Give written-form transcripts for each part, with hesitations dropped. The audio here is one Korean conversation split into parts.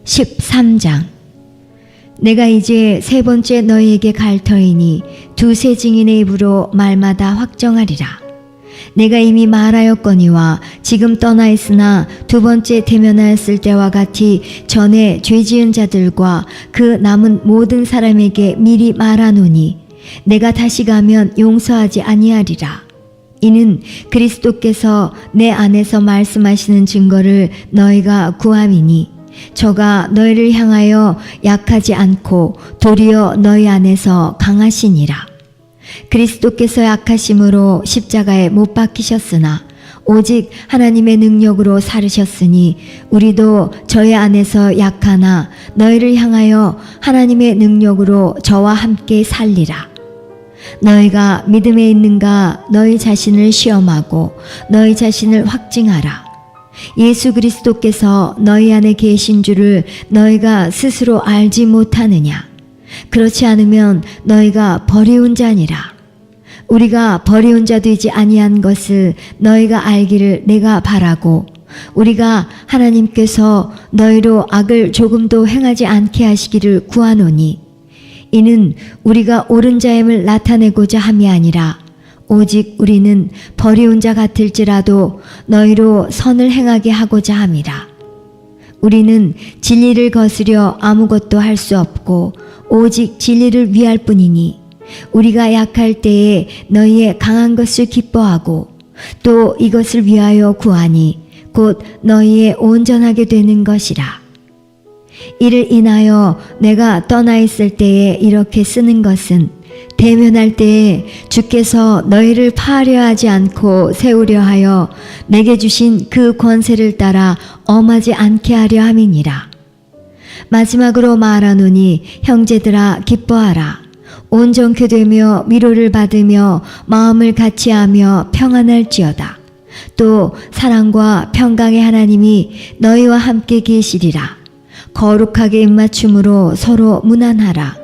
13장. 내가 이제 세 번째 너희에게 갈 터이니 두세 증인의 입으로 말마다 확정하리라. 내가 이미 말하였거니와 지금 떠나 있으나 두 번째 대면하였을 때와 같이 전에 죄 지은 자들과 그 남은 모든 사람에게 미리 말하노니 내가 다시 가면 용서하지 아니하리라. 이는 그리스도께서 내 안에서 말씀하시는 증거를 너희가 구함이니 저가 너희를 향하여 약하지 않고 도리어 너희 안에서 강하시니라. 그리스도께서 약하심으로 십자가에 못 박히셨으나 오직 하나님의 능력으로 살으셨으니 우리도 저의 안에서 약하나 너희를 향하여 하나님의 능력으로 저와 함께 살리라. 너희가 믿음에 있는가 너희 자신을 시험하고 너희 자신을 확증하라. 예수 그리스도께서 너희 안에 계신 줄을 너희가 스스로 알지 못하느냐? 그렇지 않으면 너희가 버리운 자니라. 우리가 버리운 자 되지 아니한 것을 너희가 알기를 내가 바라고 우리가 하나님께서 너희로 악을 조금도 행하지 않게 하시기를 구하노니 이는 우리가 옳은 자임을 나타내고자 함이 아니라 오직 우리는 버리운 자 같을지라도 너희로 선을 행하게 하고자 함이라. 우리는 진리를 거스려 아무것도 할 수 없고 오직 진리를 위할 뿐이니 우리가 약할 때에 너희의 강한 것을 기뻐하고 또 이것을 위하여 구하니 곧 너희의 온전하게 되는 것이라. 이를 인하여 내가 떠나 있을 때에 이렇게 쓰는 것은 대면할 때에 주께서 너희를 파하려 하지 않고 세우려 하여 내게 주신 그 권세를 따라 엄하지 않게 하려 함이니라. 마지막으로 말하노니 형제들아 기뻐하라. 온전케 되며 위로를 받으며 마음을 같이하며 평안할지어다. 또 사랑과 평강의 하나님이 너희와 함께 계시리라. 거룩하게 입맞춤으로 서로 문안하라.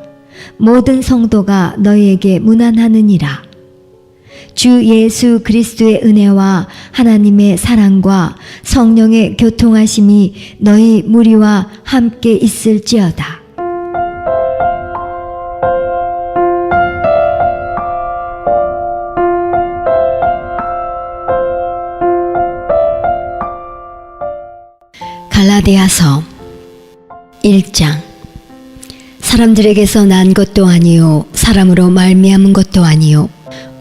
모든 성도가 너희에게 문안하느니라. 주 예수 그리스도의 은혜와 하나님의 사랑과 성령의 교통하심이 너희 무리와 함께 있을지어다. 갈라디아서 1장. 사람들에게서 난 것도 아니요 사람으로 말미암은 것도 아니요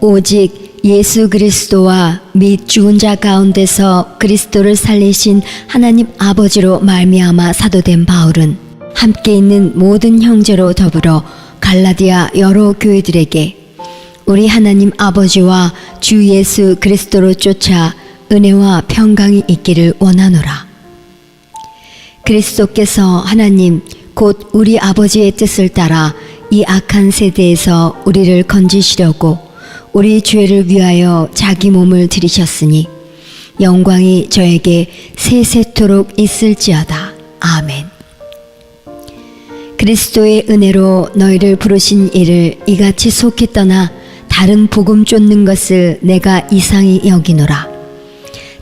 오직 예수 그리스도와 및 죽은 자 가운데서 그리스도를 살리신 하나님 아버지로 말미암아 사도된 바울은 함께 있는 모든 형제로 더불어 갈라디아 여러 교회들에게 우리 하나님 아버지와 주 예수 그리스도로 쫓아 은혜와 평강이 있기를 원하노라. 그리스도께서 하나님 곧 우리 아버지의 뜻을 따라 이 악한 세대에서 우리를 건지시려고 우리 죄를 위하여 자기 몸을 들이셨으니 영광이 저에게 세세토록 있을지어다. 아멘. 그리스도의 은혜로 너희를 부르신 이를 이같이 속히 떠나 다른 복음 쫓는 것을 내가 이상히 여기노라.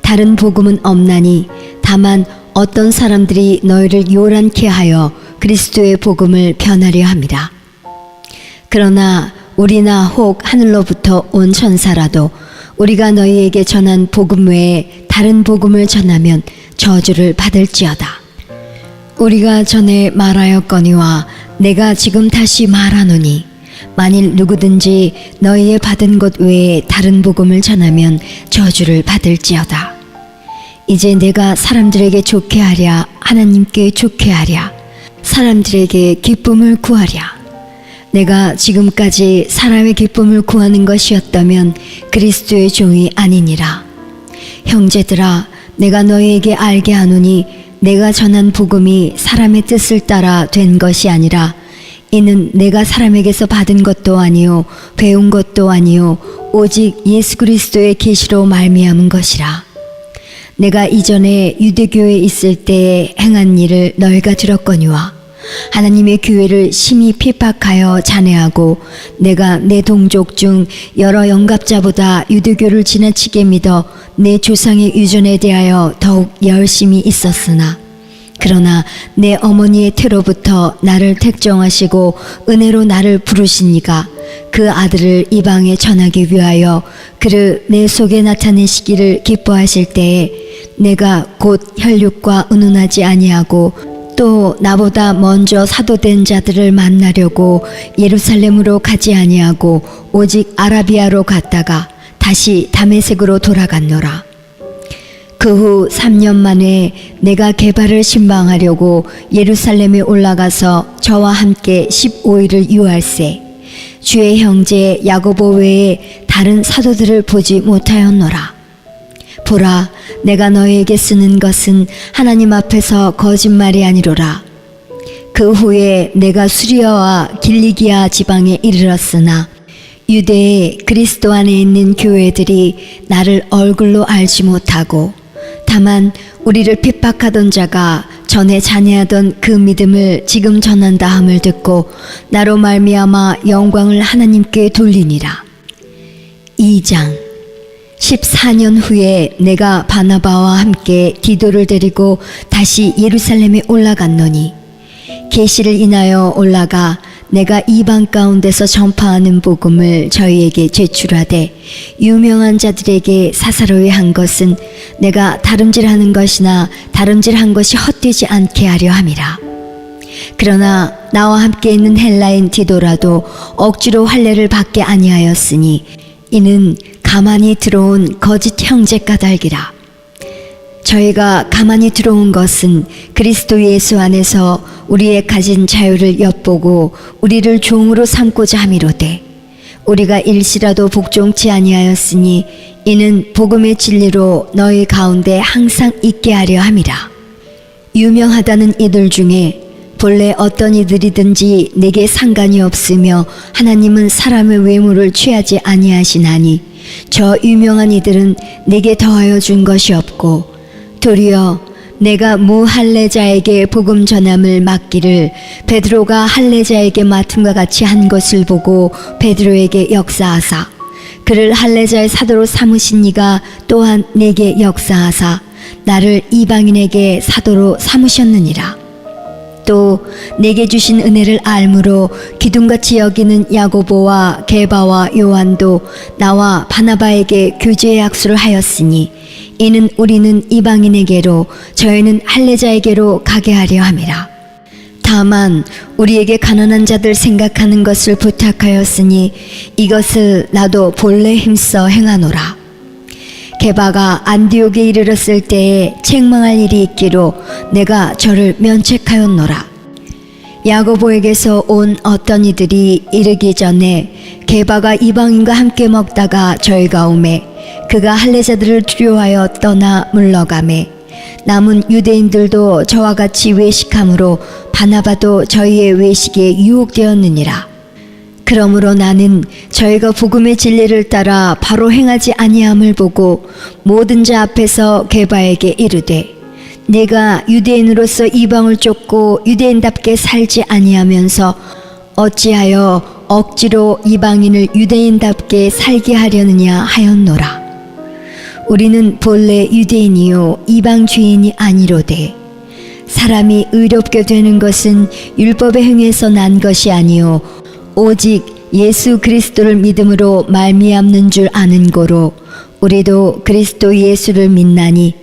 다른 복음은 없나니 다만 어떤 사람들이 너희를 요란케 하여 그리스도의 복음을 변하려 함이라. 그러나 우리나 혹 하늘로부터 온 천사라도 우리가 너희에게 전한 복음 외에 다른 복음을 전하면 저주를 받을지어다. 우리가 전에 말하였거니와 내가 지금 다시 말하노니 만일 누구든지 너희의 받은 것 외에 다른 복음을 전하면 저주를 받을지어다. 이제 내가 사람들에게 좋게 하랴 하나님께 좋게 하랴 사람들에게 기쁨을 구하랴. 내가 지금까지 사람의 기쁨을 구하는 것이었다면 그리스도의 종이 아니니라. 형제들아 내가 너희에게 알게 하노니 내가 전한 복음이 사람의 뜻을 따라 된 것이 아니라 이는 내가 사람에게서 받은 것도 아니요 배운 것도 아니요 오직 예수 그리스도의 계시로 말미암은 것이라. 내가 이전에 유대교에 있을 때에 행한 일을 너희가 들었거니와 하나님의 교회를 심히 핍박하여 잔해하고 내가 내 동족 중 여러 영갑자보다 유대교를 지나치게 믿어 내 조상의 유전에 대하여 더욱 열심히 있었으나 그러나 내 어머니의 태로부터 나를 택정하시고 은혜로 나를 부르시니가 그 아들을 이방에 전하기 위하여 그를 내 속에 나타내시기를 기뻐하실 때에 내가 곧 혈육과 의논하지 아니하고 또 나보다 먼저 사도된 자들을 만나려고 예루살렘으로 가지 아니하고 오직 아라비아로 갔다가 다시 다메섹으로 돌아갔노라. 그 후 3년 만에 내가 게바를 신방하려고 예루살렘에 올라가서 저와 함께 15일을 유할세 주의 형제 야고보 외에 다른 사도들을 보지 못하였노라. 보라, 내가 너희에게 쓰는 것은 하나님 앞에서 거짓말이 아니로라. 그 후에 내가 수리아와 길리기아 지방에 이르렀으나 유대의 그리스도 안에 있는 교회들이 나를 얼굴로 알지 못하고 다만 우리를 핍박하던 자가 전에 잔해하던 그 믿음을 지금 전한다 함을 듣고 나로 말미암아 영광을 하나님께 돌리니라. 2장 14년 후에 내가 바나바와 함께 디도를 데리고 다시 예루살렘에 올라갔노니 계시를 인하여 올라가 내가 이방 가운데서 전파하는 복음을 저희에게 제출하되 유명한 자들에게 사사로이 한 것은 내가 다름질하는 것이나 다름질한 것이 헛되지 않게 하려 함이라. 그러나 나와 함께 있는 헬라인 디도라도 억지로 할례를 받게 아니하였으니 이는 가만히 들어온 거짓 형제 까닭이라. 저희가 가만히 들어온 것은 그리스도 예수 안에서 우리의 가진 자유를 엿보고 우리를 종으로 삼고자 함이로되 우리가 일시라도 복종치 아니하였으니 이는 복음의 진리로 너희 가운데 항상 있게 하려 함이라. 유명하다는 이들 중에 본래 어떤 이들이든지 내게 상관이 없으며 하나님은 사람의 외모를 취하지 아니하시나니 저 유명한 이들은 내게 더하여 준 것이 없고 도리어 내가 무할례자에게 복음 전함을 맡기를 베드로가 할례자에게 맡음과 같이 한 것을 보고 베드로에게 역사하사 그를 할례자의 사도로 삼으신 이가 또한 내게 역사하사 나를 이방인에게 사도로 삼으셨느니라. 또 내게 주신 은혜를 알므로 기둥같이 여기는 야고보와 게바와 요한도 나와 바나바에게 교제의 약수를 하였으니 이는 우리는 이방인에게로 저희는 할례자에게로 가게 하려 함이라. 다만 우리에게 가난한 자들 생각하는 것을 부탁하였으니 이것을 나도 본래 힘써 행하노라. 게바가 안디옥에 이르렀을 때에 책망할 일이 있기로 내가 저를 면책하였노라. 야고보에게서 온 어떤 이들이 이르기 전에 게바가 이방인과 함께 먹다가 저희가 오매 그가 할례자들을 두려워하여 떠나 물러가매 남은 유대인들도 저와 같이 외식함으로 바나바도 저희의 외식에 유혹되었느니라. 그러므로 나는 저희가 복음의 진리를 따라 바로 행하지 아니함을 보고 모든 자 앞에서 게바에게 이르되 내가 유대인으로서 이방을 쫓고 유대인답게 살지 아니하면서 어찌하여 억지로 이방인을 유대인답게 살게 하려느냐 하였노라. 우리는 본래 유대인이요 이방 죄인이 아니로되 사람이 의롭게 되는 것은 율법의 행위에서 난 것이 아니요 오직 예수 그리스도를 믿음으로 말미암는 줄 아는 고로 우리도 그리스도 예수를 믿나니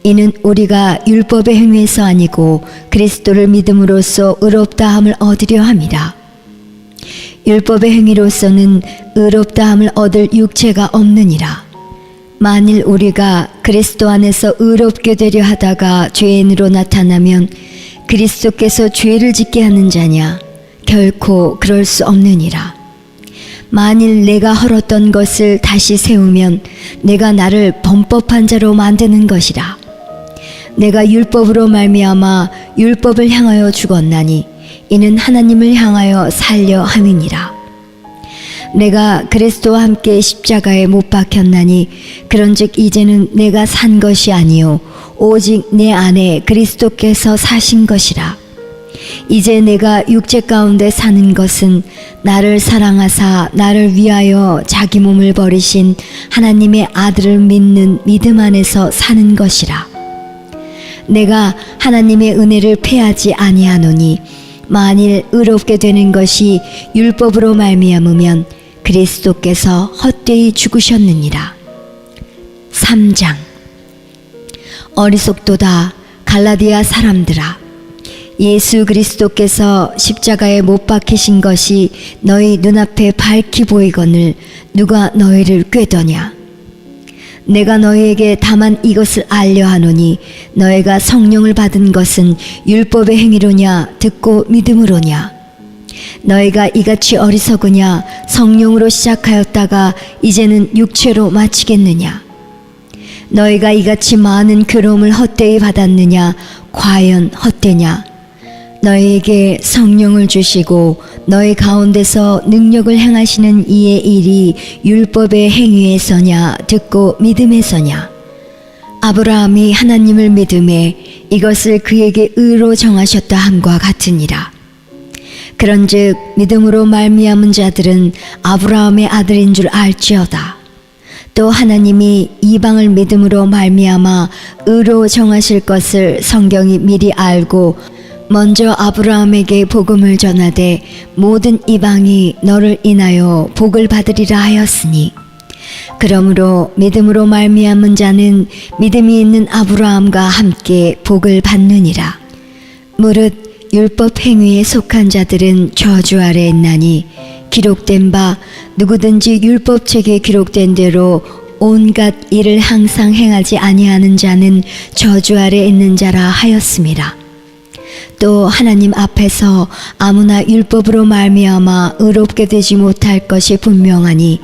이는 우리가 율법의 행위에서 아니고 그리스도를 믿음으로써 의롭다함을 얻으려 함이라. 율법의 행위로서는 의롭다함을 얻을 육체가 없느니라. 만일 우리가 그리스도 안에서 의롭게 되려 하다가 죄인으로 나타나면 그리스도께서 죄를 짓게 하는 자냐? 결코 그럴 수 없느니라. 만일 내가 헐었던 것을 다시 세우면 내가 나를 범법한 자로 만드는 것이라. 내가 율법으로 말미암아 율법을 향하여 죽었나니 이는 하나님을 향하여 살려 함이니라. 내가 그리스도와 함께 십자가에 못 박혔나니 그런즉 이제는 내가 산 것이 아니요 오직 내 안에 그리스도께서 사신 것이라. 이제 내가 육체 가운데 사는 것은 나를 사랑하사 나를 위하여 자기 몸을 버리신 하나님의 아들을 믿는 믿음 안에서 사는 것이라. 내가 하나님의 은혜를 패하지 아니하노니 만일 의롭게 되는 것이 율법으로 말미암으면 그리스도께서 헛되이 죽으셨느니라. 3장. 어리석도다 갈라디아 사람들아, 예수 그리스도께서 십자가에 못 박히신 것이 너희 눈앞에 밝히 보이거늘 누가 너희를 꾀더냐. 내가 너희에게 다만 이것을 알려하노니 너희가 성령을 받은 것은 율법의 행위로냐 듣고 믿음으로냐. 너희가 이같이 어리석으냐 성령으로 시작하였다가 이제는 육체로 마치겠느냐. 너희가 이같이 많은 괴로움을 헛되이 받았느냐 과연 헛되냐. 너희에게 성령을 주시고 너희 가운데서 능력을 행하시는 이의 일이 율법의 행위에서냐 듣고 믿음에서냐. 아브라함이 하나님을 믿음에 이것을 그에게 의로 정하셨다 함과 같으니라. 그런즉 믿음으로 말미암은 자들은 아브라함의 아들인 줄 알지어다. 또 하나님이 이방을 믿음으로 말미암아 의로 정하실 것을 성경이 미리 알고 먼저 아브라함에게 복음을 전하되 모든 이방이 너를 인하여 복을 받으리라 하였으니, 그러므로 믿음으로 말미암은 자는 믿음이 있는 아브라함과 함께 복을 받느니라. 무릇 율법 행위에 속한 자들은 저주 아래 있나니 기록된 바 누구든지 율법책에 기록된 대로 온갖 일을 항상 행하지 아니하는 자는 저주 아래 있는 자라 하였음이라. 또 하나님 앞에서 아무나 율법으로 말미암아 의롭게 되지 못할 것이 분명하니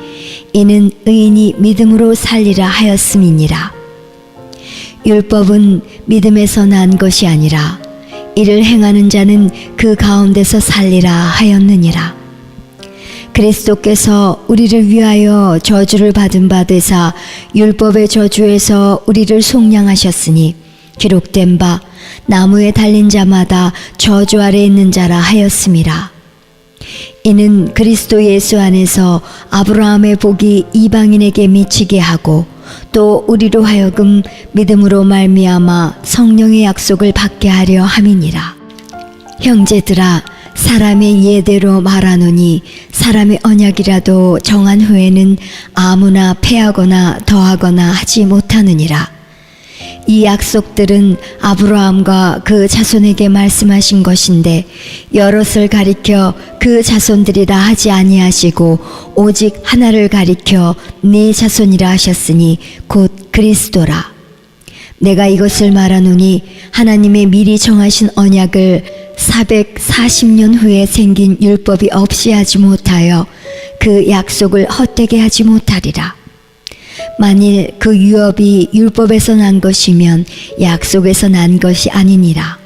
이는 의인이 믿음으로 살리라 하였음이니라. 율법은 믿음에서 난 것이 아니라 이를 행하는 자는 그 가운데서 살리라 하였느니라. 그리스도께서 우리를 위하여 저주를 받은 바 되사 율법의 저주에서 우리를 속량하셨으니 기록된 바 나무에 달린 자마다 저주 아래 있는 자라 하였음이라. 이는 그리스도 예수 안에서 아브라함의 복이 이방인에게 미치게 하고 또 우리로 하여금 믿음으로 말미암아 성령의 약속을 받게 하려 함이니라. 형제들아, 사람의 예대로 말하노니 사람의 언약이라도 정한 후에는 아무나 패하거나 더하거나 하지 못하느니라. 이 약속들은 아브라함과 그 자손에게 말씀하신 것인데 여럿을 가리켜 그 자손들이라 하지 아니하시고 오직 하나를 가리켜 네 자손이라 하셨으니 곧 그리스도라. 내가 이것을 말하노니 하나님의 미리 정하신 언약을 440년 후에 생긴 율법이 없이 하지 못하여 그 약속을 헛되게 하지 못하리라. 만일 그 유업이 율법에서 난 것이면 약속에서 난 것이 아니니라.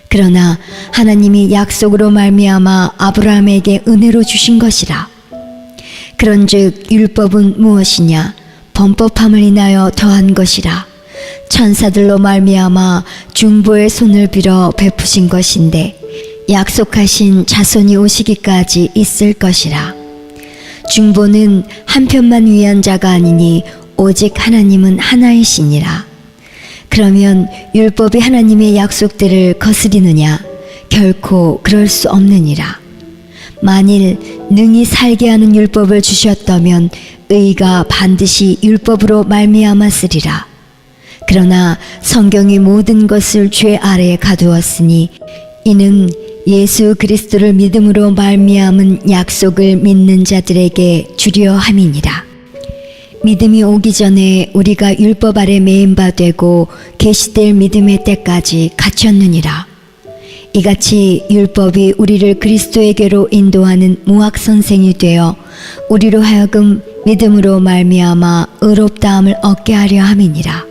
그러나 하나님이 약속으로 말미암아 아브라함에게 은혜로 주신 것이라. 그런즉 율법은 무엇이냐? 범법함을 인하여 더한 것이라. 천사들로 말미암아 중보의 손을 빌어 베푸신 것인데 약속하신 자손이 오시기까지 있을 것이라. 중보는 한편만 위한 자가 아니니 오직 하나님은 하나이시니라. 그러면 율법이 하나님의 약속들을 거스리느냐? 결코 그럴 수 없느니라. 만일 능히 살게 하는 율법을 주셨다면 의가 반드시 율법으로 말미암았으리라. 그러나 성경이 모든 것을 죄 아래에 가두었으니 이는 예수 그리스도를 믿음으로 말미암은 약속을 믿는 자들에게 주려 함이니라. 믿음이 오기 전에 우리가 율법 아래 매인 바 되고 계시될 믿음의 때까지 갇혔느니라. 이같이 율법이 우리를 그리스도에게로 인도하는 무학 선생이 되어 우리로 하여금 믿음으로 말미암아 의롭다함을 얻게 하려 함이니라.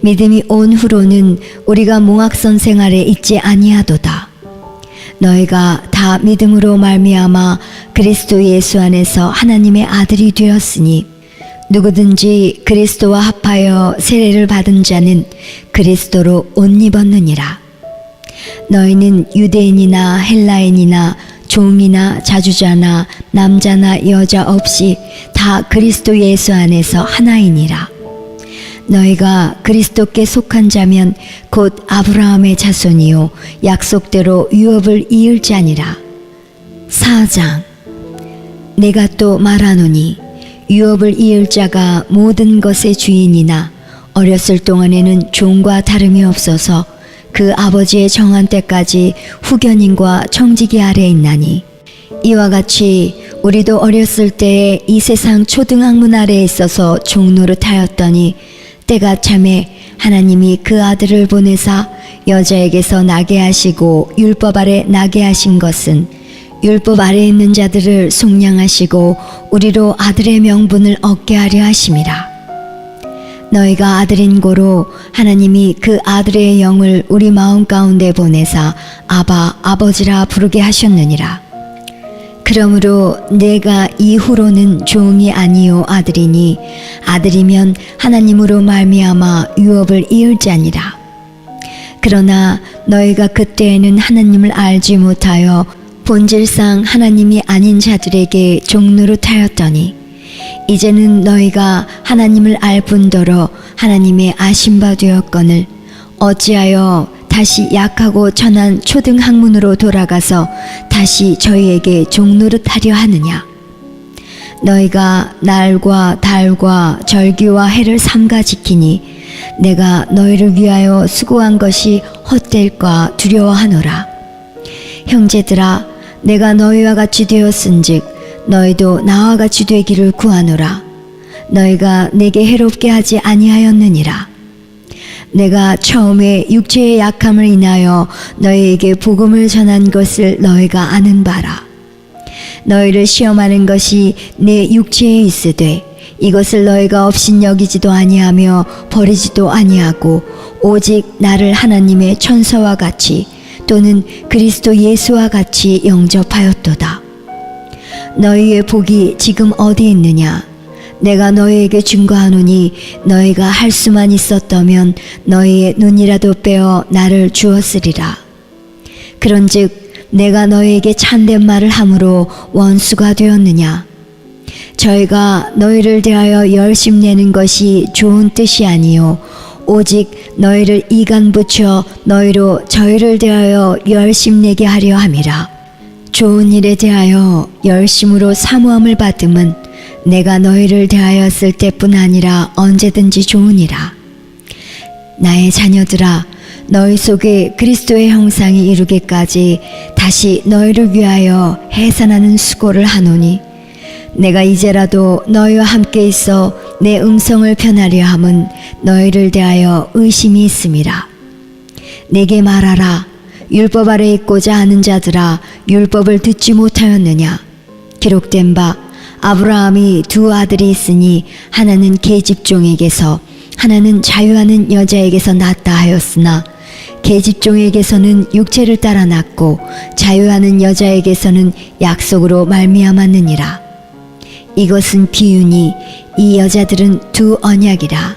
믿음이 온 후로는 우리가 몽학 선생 아래 있지 아니하도다. 너희가 다 믿음으로 말미암아 그리스도 예수 안에서 하나님의 아들이 되었으니 누구든지 그리스도와 합하여 세례를 받은 자는 그리스도로 옷 입었느니라. 너희는 유대인이나 헬라인이나 종이나 자주자나 남자나 여자 없이 다 그리스도 예수 안에서 하나이니라. 너희가 그리스도께 속한 자면 곧 아브라함의 자손이요 약속대로 유업을 이을 자니라. 4장. 내가 또 말하노니 유업을 이을 자가 모든 것의 주인이나 어렸을 동안에는 종과 다름이 없어서 그 아버지의 정한 때까지 후견인과 청지기 아래에 있나니, 이와 같이 우리도 어렸을 때에 이 세상 초등학문 아래에 있어서 종노릇하였더니 때가 참에 하나님이 그 아들을 보내사 여자에게서 나게 하시고 율법 아래 나게 하신 것은 율법 아래에 있는 자들을 속량하시고 우리로 아들의 명분을 얻게 하려 하심이라. 너희가 아들인 고로 하나님이 그 아들의 영을 우리 마음 가운데 보내사 아바 아버지라 부르게 하셨느니라. 그러므로 내가 이후로는 종이 아니요 아들이니 아들이면 하나님으로 말미암아 유업을 이을 자니라. 그러나 너희가 그때에는 하나님을 알지 못하여 본질상 하나님이 아닌 자들에게 종노릇하였더니 이제는 너희가 하나님을 알 뿐더러 하나님의 아신 바 되었거늘 어찌하여 다시 약하고 천한 초등학문으로 돌아가서 다시 저희에게 종노릇하려 하느냐. 너희가 날과 달과 절기와 해를 삼가 지키니 내가 너희를 위하여 수고한 것이 헛될까 두려워하노라. 형제들아, 내가 너희와 같이 되었은즉 너희도 나와 같이 되기를 구하노라. 너희가 내게 해롭게 하지 아니하였느니라. 내가 처음에 육체의 약함을 인하여 너희에게 복음을 전한 것을 너희가 아는 바라. 너희를 시험하는 것이 내 육체에 있으되 이것을 너희가 업신여기지도 아니하며 버리지도 아니하고 오직 나를 하나님의 천사와 같이 또는 그리스도 예수와 같이 영접하였도다. 너희의 복이 지금 어디 있느냐? 내가 너희에게 증거하노니 너희가 할 수만 있었다면 너희의 눈이라도 빼어 나를 주었으리라. 그런즉 내가 너희에게 참된 말을 함으로 원수가 되었느냐? 저희가 너희를 대하여 열심내는 것이 좋은 뜻이 아니요 오직 너희를 이간 붙여 너희로 저희를 대하여 열심내게 하려 함이라. 좋은 일에 대하여 열심으로 사모함을 받음은 내가 너희를 대하였을 때뿐 아니라 언제든지 좋으니라. 나의 자녀들아, 너희 속에 그리스도의 형상이 이루기까지 다시 너희를 위하여 해산하는 수고를 하노니 내가 이제라도 너희와 함께 있어 내 음성을 편하려 함은 너희를 대하여 의심이 있음이라. 내게 말하라. 율법 아래 있고자 하는 자들아, 율법을 듣지 못하였느냐? 기록된 바 아브라함이 두 아들이 있으니 하나는 계집종에게서 하나는 자유하는 여자에게서 낳았다 하였으나 계집종에게서는 육체를 따라 낳고 자유하는 여자에게서는 약속으로 말미암았느니라. 이것은 비유니 이 여자들은 두 언약이라.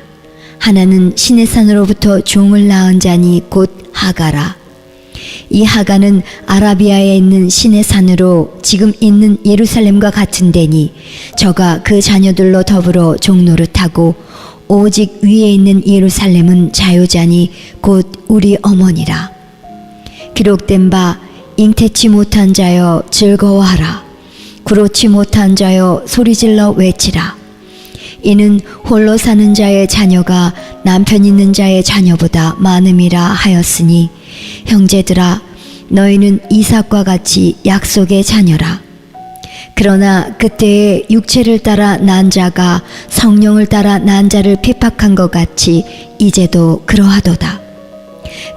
하나는 신의 산으로부터 종을 낳은 자니 곧 하가라. 이 하가는 아라비아에 있는 신의 산으로 지금 있는 예루살렘과 같은 데니 저가 그 자녀들로 더불어 종노릇하고 오직 위에 있는 예루살렘은 자유자니 곧 우리 어머니라. 기록된 바 잉태치 못한 자여 즐거워하라. 그렇지 못한 자여 소리질러 외치라. 이는 홀로 사는 자의 자녀가 남편 있는 자의 자녀보다 많음이라 하였으니 형제들아, 너희는 이삭과 같이 약속의 자녀라. 그러나 그때에 육체를 따라 난 자가 성령을 따라 난 자를 핍박한 것 같이 이제도 그러하도다.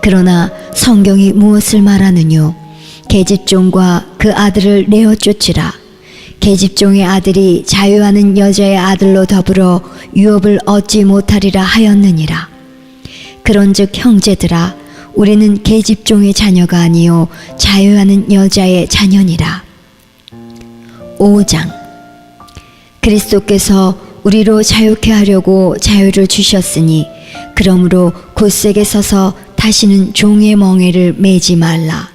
그러나 성경이 무엇을 말하느뇨? 계집종과 그 아들을 내어 쫓으라. 계집종의 아들이 자유하는 여자의 아들로 더불어 유업을 얻지 못하리라 하였느니라. 그런즉 형제들아, 우리는 계집종의 자녀가 아니요 자유하는 여자의 자녀니라. 5장. 그리스도께서 우리로 자유케 하려고 자유를 주셨으니 그러므로 굳세게 서서 다시는 종의 멍에를 매지 말라.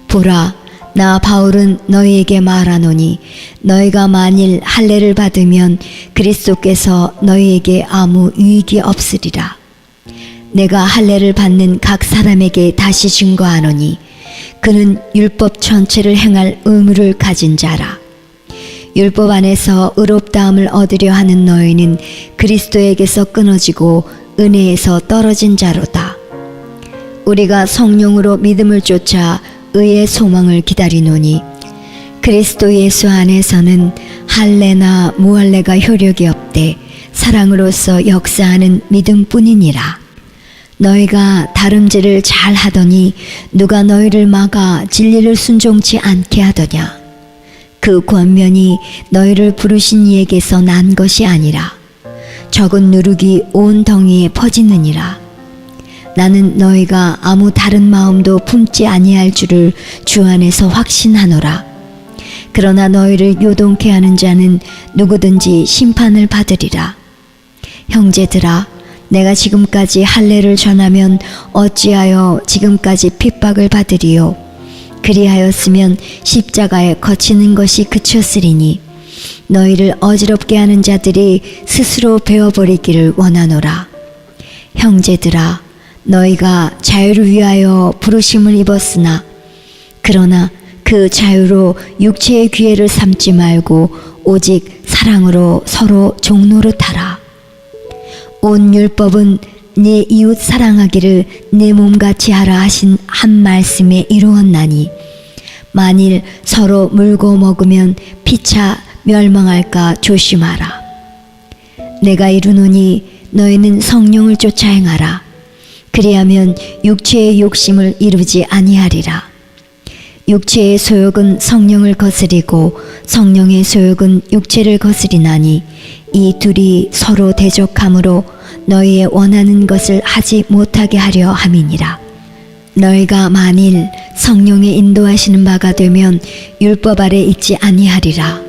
보라, 나 바울은 너희에게 말하노니 너희가 만일 할례를 받으면 그리스도께서 너희에게 아무 유익이 없으리라. 내가 할례를 받는 각 사람에게 다시 증거하노니 그는 율법 전체를 행할 의무를 가진 자라. 율법 안에서 의롭다함을 얻으려 하는 너희는 그리스도에게서 끊어지고 은혜에서 떨어진 자로다. 우리가 성령으로 믿음을 쫓아 의의 소망을 기다리노니 그리스도 예수 안에서는 할례나 무할례가 효력이 없되 사랑으로서 역사하는 믿음뿐이니라. 너희가 다름질을 잘 하더니 누가 너희를 막아 진리를 순종치 않게 하더냐. 그 권면이 너희를 부르신 이에게서 난 것이 아니라 적은 누룩이 온 덩이에 퍼지느니라. 나는 너희가 아무 다른 마음도 품지 아니할 줄을 주 안에서 확신하노라. 그러나 너희를 요동케 하는 자는 누구든지 심판을 받으리라. 형제들아, 내가 지금까지 할례를 전하면 어찌하여 지금까지 핍박을 받으리요. 그리하였으면 십자가에 거치는 것이 그쳤으리니 너희를 어지럽게 하는 자들이 스스로 베어버리기를 원하노라. 형제들아, 너희가 자유를 위하여 부르심을 입었으나 그러나 그 자유로 육체의 기회를 삼지 말고 오직 사랑으로 서로 종노릇하라. 온 율법은 네 이웃 사랑하기를 내 몸같이 하라 하신 한 말씀에 이루었나니 만일 서로 물고 먹으면 피차 멸망할까 조심하라. 내가 이르노니 너희는 성령을 쫓아 행하라. 그리하면 육체의 욕심을 이루지 아니하리라. 육체의 소욕은 성령을 거스리고 성령의 소욕은 육체를 거스리나니 이 둘이 서로 대적하므로 너희의 원하는 것을 하지 못하게 하려 함이니라. 너희가 만일 성령의 인도하시는 바가 되면 율법 아래 있지 아니하리라.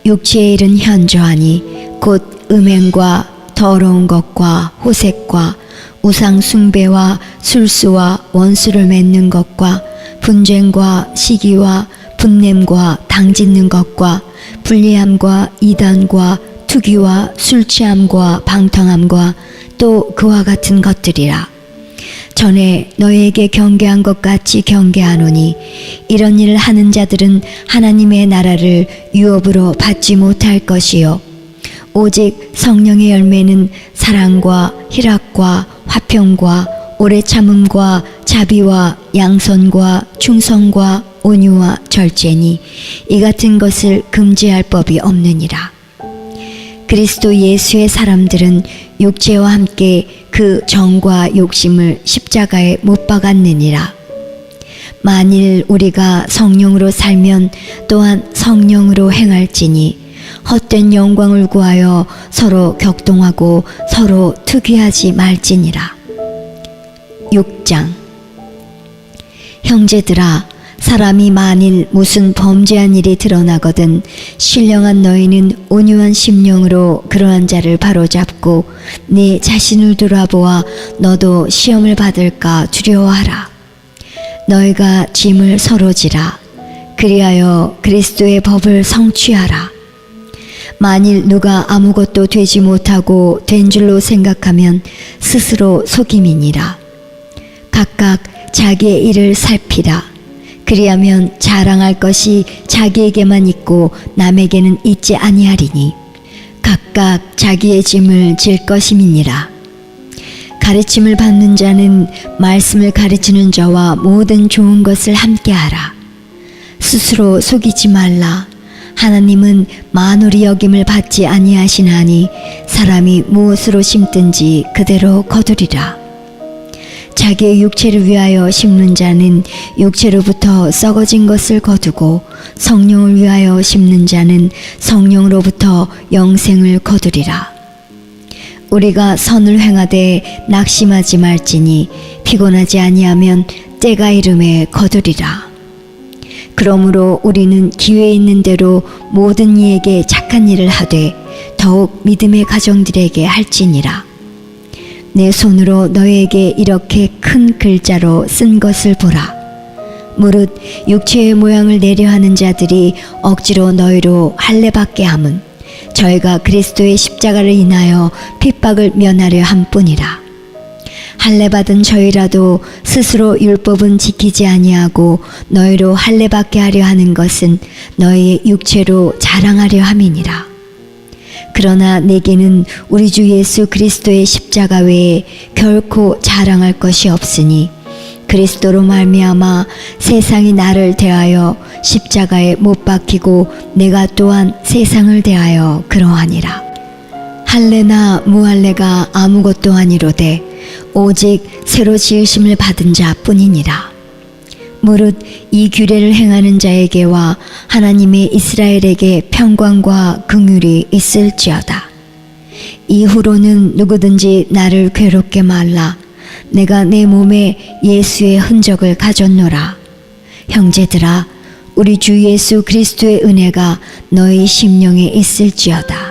육체의 일은 현저하니 곧 음행과 더러운 것과 호색과 우상 숭배와 술수와 원수를 맺는 것과 분쟁과 시기와 분냄과 당짓는 것과 불리함과 이단과 투기와 술취함과 방탕함과 또 그와 같은 것들이라. 전에 너희에게 경계한 것 같이 경계하노니 이런 일을 하는 자들은 하나님의 나라를 유업으로 받지 못할 것이요 오직 성령의 열매는 사랑과 희락과 화평과 오래 참음과 자비와 양선과 충성과 온유와 절제니 이 같은 것을 금지할 법이 없느니라. 그리스도 예수의 사람들은 육체와 함께 그 정과 욕심을 십자가에 못 박았느니라. 만일 우리가 성령으로 살면 또한 성령으로 행할지니 헛된 영광을 구하여 서로 격동하고 서로 투기하지 말지니라. 6장. 형제들아, 사람이 만일 무슨 범죄한 일이 드러나거든 신령한 너희는 온유한 심령으로 그러한 자를 바로잡고 네 자신을 돌아보아 너도 시험을 받을까 두려워하라. 너희가 짐을 서로 지라. 그리하여 그리스도의 법을 성취하라. 만일 누가 아무것도 되지 못하고 된 줄로 생각하면 스스로 속임이니라. 각각 자기의 일을 살피라. 그리하면 자랑할 것이 자기에게만 있고 남에게는 있지 아니하리니 각각 자기의 짐을 질 것임이니라. 가르침을 받는 자는 말씀을 가르치는 자와 모든 좋은 것을 함께하라. 스스로 속이지 말라. 하나님은 만홀히 여김을 받지 아니하시나니 사람이 무엇으로 심든지 그대로 거두리라. 자기의 육체를 위하여 심는 자는 육체로부터 썩어진 것을 거두고 성령을 위하여 심는 자는 성령으로부터 영생을 거두리라. 우리가 선을 행하되 낙심하지 말지니 피곤하지 아니하면 때가 이름에 거두리라. 그러므로 우리는 기회 있는 대로 모든 이에게 착한 일을 하되 더욱 믿음의 가정들에게 할지니라. 내 손으로 너에게 이렇게 큰 글자로 쓴 것을 보라. 무릇 육체의 모양을 내려하는 자들이 억지로 너희로 할례받게 함은 저희가 그리스도의 십자가를 인하여 핍박을 면하려 함뿐이라. 할례받은 저희라도 스스로 율법은 지키지 아니하고 너희로 할례받게 하려 하는 것은 너희의 육체로 자랑하려 함이니라. 그러나 내게는 우리 주 예수 그리스도의 십자가 외에 결코 자랑할 것이 없으니 그리스도로 말미암아 세상이 나를 대하여 십자가에 못 박히고 내가 또한 세상을 대하여 그러하니라. 할례나 무할례가 아무것도 아니로되 오직 새로 지으심을 받은 자뿐이니라. 무릇 이 규례를 행하는 자에게와 하나님의 이스라엘에게 평강과 긍휼이 있을지어다. 이후로는 누구든지 나를 괴롭게 말라. 내가 내 몸에 예수의 흔적을 가졌노라. 형제들아, 우리 주 예수 그리스도의 은혜가 너희 심령에 있을지어다.